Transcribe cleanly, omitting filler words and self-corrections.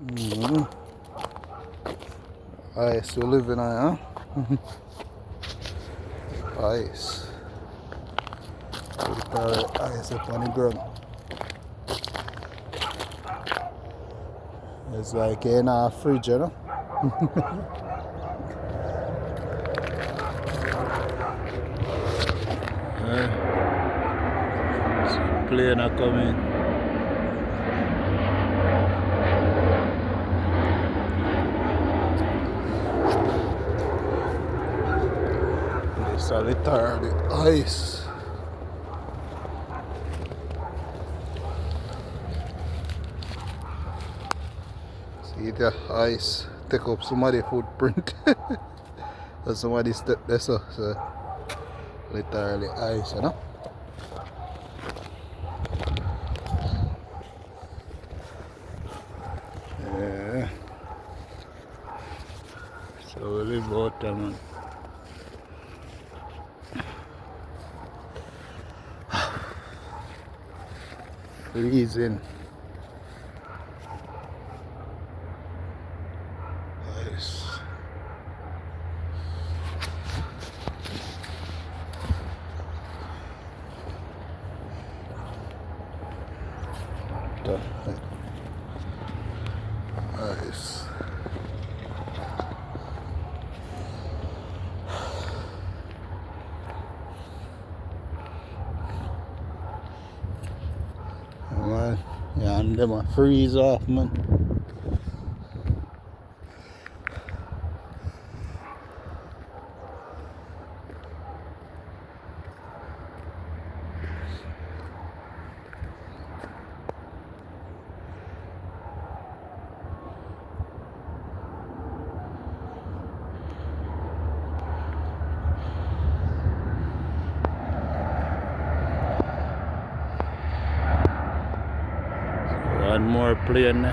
Mm-hmm. Ice, you living on, huh? Ice. Ice up on the ground. It's like in a fridge, you know? Plane are coming. It's a little ice. See the ice take up somebody's footprint. So somebody step there, so literally ice, you know? Yeah. So we live out there, man. Freezing. Ice. Ice. Man, yeah, and them a freeze off, man. One more plane.